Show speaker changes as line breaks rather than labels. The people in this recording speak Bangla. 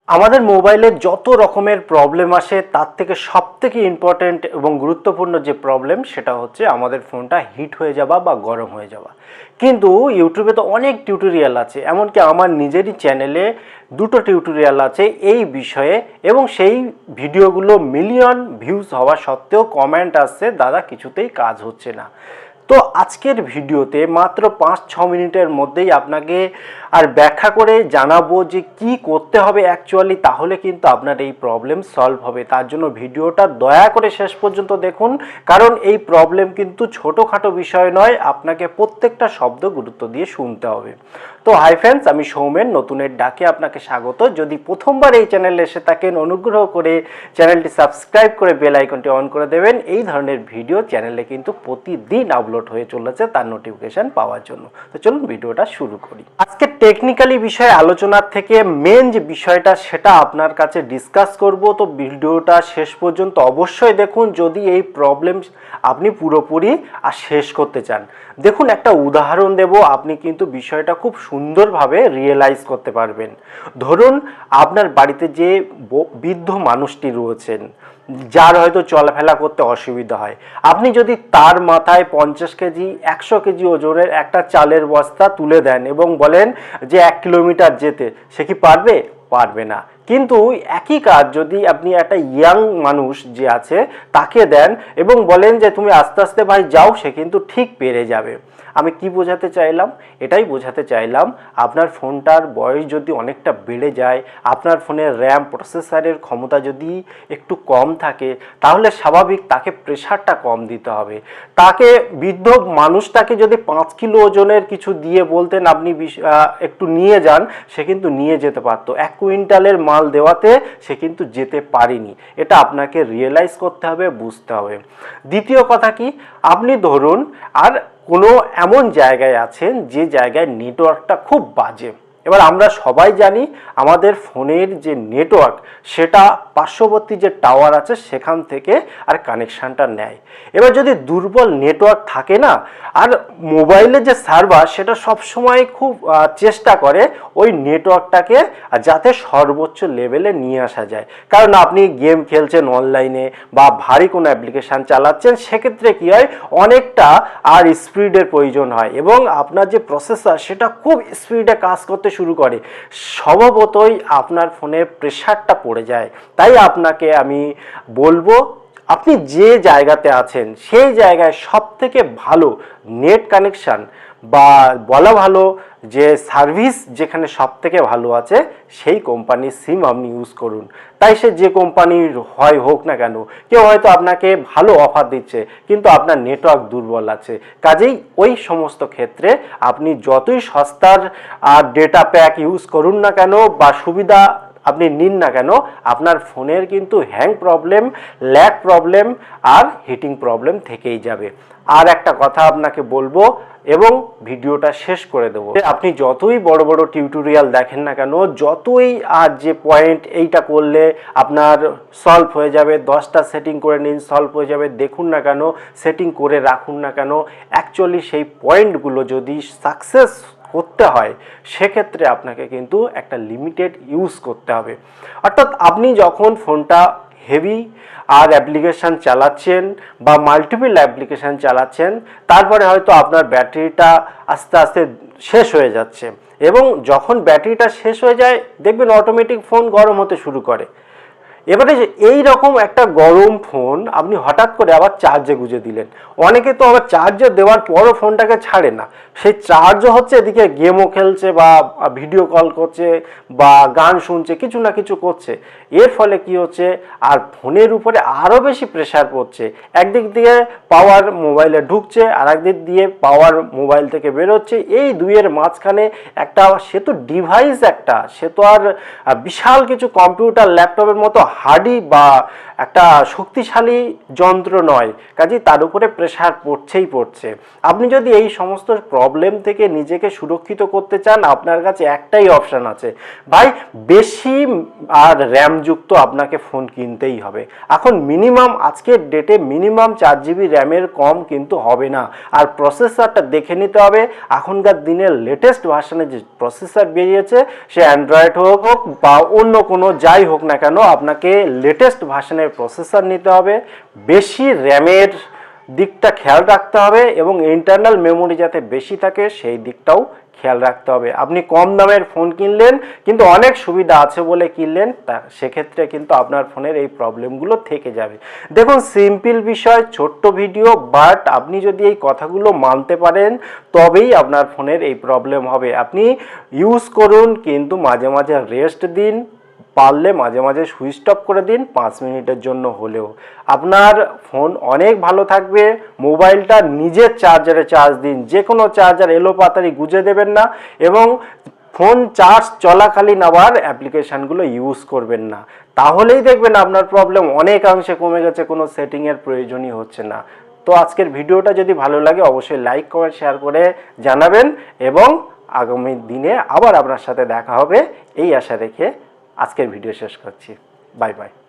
আমাদের মোবাইলে যত রকমের প্রবলেম আসে তার থেকে সবথেকে ইম্পর্ট্যান্ট এবং গুরুত্বপূর্ণ যে প্রবলেম সেটা হচ্ছে আমাদের ফোনটা হিট হয়ে যাওয়া বা গরম হয়ে যাওয়া। কিন্তু ইউটিউবে তো অনেক টিউটোরিয়াল আছে, এমনকি আমার নিজেরই চ্যানেলে দুটো টিউটোরিয়াল আছে এই বিষয়ে, এবং সেই ভিডিওগুলো মিলিয়ন ভিউজ হওয়া সত্ত্বেও কমেন্ট আসছে দাদা কিছুতেই কাজ হচ্ছে না। তো আজকের ভিডিওতে মাত্র 5-6 মিনিটের মধ্যেই আপনাকে আর ব্যাখ্যা করে জানাবো যে কি করতে হবে অ্যাকচুয়ালি, তাহলে কিন্তু আপনার এই প্রবলেম সলভ হবে। তার জন্য ভিডিওটা দয়া করে শেষ পর্যন্ত দেখুন, কারণ এই প্রবলেম কিন্তু ছোটোখাটো বিষয় নয়, আপনাকে প্রত্যেকটা শব্দ গুরুত্ব দিয়ে শুনতে হবে। তো হাই ফ্রেন্ডস, আমি সৌমেন নতুনের ডাকে আপনাকে স্বাগত। যদি প্রথমবার এই চ্যানেলে এসে থাকেন অনুগ্রহ করে চ্যানেলটি সাবস্ক্রাইব করে বেল আইকনটি অন করে দেবেন। এই ধরনের ভিডিও চ্যানেলে কিন্তু প্রতিদিন আপলোড হয়ে চলেছে তার নোটিফিকেশন পাওয়ার জন্য। তো চলুন ভিডিওটা শুরু করি। আজকে টেকনিক্যালি বিষয়ে আলোচনার থেকে মেন যে বিষয়টা সেটা আপনার কাছে ডিসকাস করব। তো ভিডিওটা শেষ পর্যন্ত অবশ্যই দেখুন যদি এই প্রবলেম আপনি পুরোপুরি আর শেষ করতে চান। দেখুন একটা উদাহরণ দেব, আপনি কিন্তু বিষয়টা খুব সুন্দরভাবে রিয়েলাইজ করতে পারবেন। ধরুন আপনার বাড়িতে যে বৃদ্ধ মানুষটি রয়েছেন, যার হয়তো চলাফেরা করতে অসুবিধা হয়, আপনি যদি তার মাথায় 50 কেজি 100 কেজি ওজনের একটা চালের বস্তা তুলে দেন এবং বলেন যে 1 কিলোমিটার যেতে, সে কি পারবে? পারবে না। কিন্তু একই কাজ যদি আপনি একটা ইয়াং মানুষ যে আছে তাকে দেন এবং বলেন যে তুমি আস্তে আস্তে ভাই যাও, সে কিন্তু ঠিক পেরে যাবে। আমি কি বোঝাতে চাইলাম? এটাই বোঝাতে চাইলাম আপনার ফোনটার বয়স যদি অনেকটা বেড়ে যায়, আপনার ফোনের র্যাম প্রসেসরের ক্ষমতা যদি একটু কম থাকে, তাহলে স্বাভাবিক তাকে প্রেশারটা কম দিতে হবে। তাকে বৃদ্ধ মানুষটাকে যদি 5 কিলো ওজনের কিছু দিয়ে বলতেন আপনি একটু নিয়ে যান, সে কিন্তু নিয়ে যেতে পারতো। 1 কুইন্টালের মাল দেওয়াতে সে কিন্তু যেতে পারেনি। এটা আপনাকে রিয়েলাইজ করতে হবে, বুঝতে হবে। দ্বিতীয় কথা কি, আপনি ধরুন আর কোনো এমন জায়গায় আছেন যে জায়গায় নেটওয়ার্কটা খুব বাজে। এবার আমরা সবাই জানি আমাদের ফোনের যে নেটওয়ার্ক সেটা পার্শ্ববর্তী যে টাওয়ার আছে সেখান থেকে আর কানেকশানটা নেয়। এবার যদি দুর্বল নেটওয়ার্ক থাকে না, আর মোবাইলের যে সার্ভার সেটা সবসময় খুব চেষ্টা করে ওই নেটওয়ার্কটাকে যাতে সর্বোচ্চ লেভেলে নিয়ে আসা যায়। কারণ আপনি গেম খেলছেন অনলাইনে বা ভারী কোনো অ্যাপ্লিকেশান চালাচ্ছেন, সেক্ষেত্রে কী হয়, অনেকটা আর স্পিডের প্রয়োজন হয় এবং আপনার যে প্রসেসর সেটা খুব স্পিডে কাজ করতে শুরু করে। স্বভাবতই আপনার ফোনের প্রেশারটা পড়ে যায়। তাই আপনাকে আমি বলবো, আপনি যে জায়গাতে আছেন সেই জায়গায় সবথেকে ভালো নেট কানেকশান বা বলা ভালো যে সার্ভিস যেখানে সবথেকে ভালো আছে সেই কোম্পানির সিম আপনি ইউজ করুন। তাই সে যে কোম্পানির হোক না কেন, কেউ হয়তো আপনাকে ভালো অফার দিচ্ছে কিন্তু আপনার নেটওয়ার্ক দুর্বল আছে, কাজেই ওই সমস্ত ক্ষেত্রে আপনি যতই সস্তার ডেটা প্যাক ইউজ করুন না কেন বা সুবিধা আপনি নিন না কেন, আপনার ফোনের কিন্তু হ্যাং প্রবলেম, ল্যাগ প্রবলেম আর হিটিং প্রবলেম থেকেই যাবে। আর একটা কথা আপনাকে বলবো এবং ভিডিওটা শেষ করে দেবো, আপনি যতই বড় বড় টিউটোরিয়াল দেখেন না কেন, যতই আর যে পয়েন্ট এইটা করলে আপনার সলভ হয়ে যাবে, 10টা সেটিং করে নিন সলভ হয়ে যাবে, দেখুন না কেন, সেটিং করে রাখুন না কেন, অ্যাকচুয়ালি সেই পয়েন্টগুলো যদি সাকসেস করতে হয় সেক্ষেত্রে আপনাকে কিন্তু একটা লিমিটেড ইউজ করতে হবে। অর্থাৎ আপনি যখন ফোনটা হেভি আর অ্যাপ্লিকেশান চালাচ্ছেন বা মাল্টিপল অ্যাপ্লিকেশান চালাচ্ছেন, তারপরে হয়তো আপনার ব্যাটারিটা আস্তে আস্তে শেষ হয়ে যাচ্ছে এবং যখন ব্যাটারিটা শেষ হয়ে যায় দেখবেন অটোমেটিক ফোন গরম হতে শুরু করে। এবারে এই রকম একটা গরম ফোন আপনি হঠাৎ করে আবার চার্জে গুঁজে দিলেন, অনেকে তো আবার চার্জে দেওয়ার পরও ফোনটাকে ছাড়ে না, সেই চার্জও হচ্ছে, এদিকে গেমও খেলছে বা ভিডিও কল করছে বা গান শুনছে, কিছু না কিছু করছে। এর ফলে কি হচ্ছে, আর ফোনের উপরে আরও বেশি প্রেশার পড়ছে। একদিক দিয়ে পাওয়ার মোবাইলে ঢুকছে আর একদিক দিয়ে পাওয়ার মোবাইল থেকে বেরোচ্ছে, এই দুইয়ের মাঝখানে একটা, সে তো ডিভাইস একটা, সে তো আর বিশাল কিছু কম্পিউটার ল্যাপটপের মতো হার্ডি বা একটা শক্তিশালী যন্ত্র নয়, কাজেই তার উপরে প্রেশার পড়ছেই পড়ছে। আপনি যদি এই সমস্ত প্রবলেম থেকে নিজেকে সুরক্ষিত করতে চান, আপনার কাছে একটাই অপশান আছে, ভাই বেশি আর র্যামযুক্ত আপনাকে ফোন কিনতেই হবে। এখন মিনিমাম আজকের ডেটে মিনিমাম 4 GB র্যামের কম কিন্তু হবে না। আর প্রসেসরটা দেখে নিতে হবে, এখনকার দিনের লেটেস্ট ভার্সনে যে প্রসেসর বেরিয়েছে, সে অ্যান্ড্রয়েড হোক বা অন্য কোনো যাই হোক না কেন, আপনাকে লেটেস্ট ভার্সনের প্রসেসর নিতে হবে, বেশি র্যামের দিকটা খেয়াল রাখতে হবে এবং ইন্টারনাল মেমোরি যাতে বেশি থাকে সেই দিকটাও খেয়াল রাখতে হবে। আপনি কম দামের ফোন কিনলেন কিন্তু অনেক সুবিধা আছে বলে কিনলেন, তা সেক্ষেত্রে কিন্তু আপনার ফোনের এই প্রবলেমগুলো থেকে যাবে। দেখুন, সিম্পল বিষয়, ছোট্ট ভিডিও, বাট আপনি যদি এই কথাগুলো মানতে পারেন তবেই আপনার ফোনের এই প্রবলেম হবে। আপনি ইউজ করুন কিন্তু মাঝে মাঝে রেস্ট দিন, পারলে মাঝে মাঝে সুইচ অফ করে দিন 5 মিনিটের জন্য হলেও, আপনার ফোন অনেক ভালো থাকবে। মোবাইলটা নিজের চার্জারে চার্জ দিন, যে কোনো চার্জার এলোপাতাড়ি গুঁজে দেবেন না, এবং ফোন চার্জ চলাকালীন আবার অ্যাপ্লিকেশানগুলো ইউজ করবেন না, তাহলেই দেখবেন আপনার প্রবলেম অনেকাংশে কমে গেছে, কোনো সেটিংয়ের প্রয়োজনই হচ্ছে না। তো আজকের ভিডিওটা যদি ভালো লাগে অবশ্যই লাইক কমেন্ট শেয়ার করে জানাবেন, এবং আগামী দিনে আবার আপনার সাথে দেখা হবে এই আশা রেখে আজকের ভিডিও শেষ করছি। Bye bye.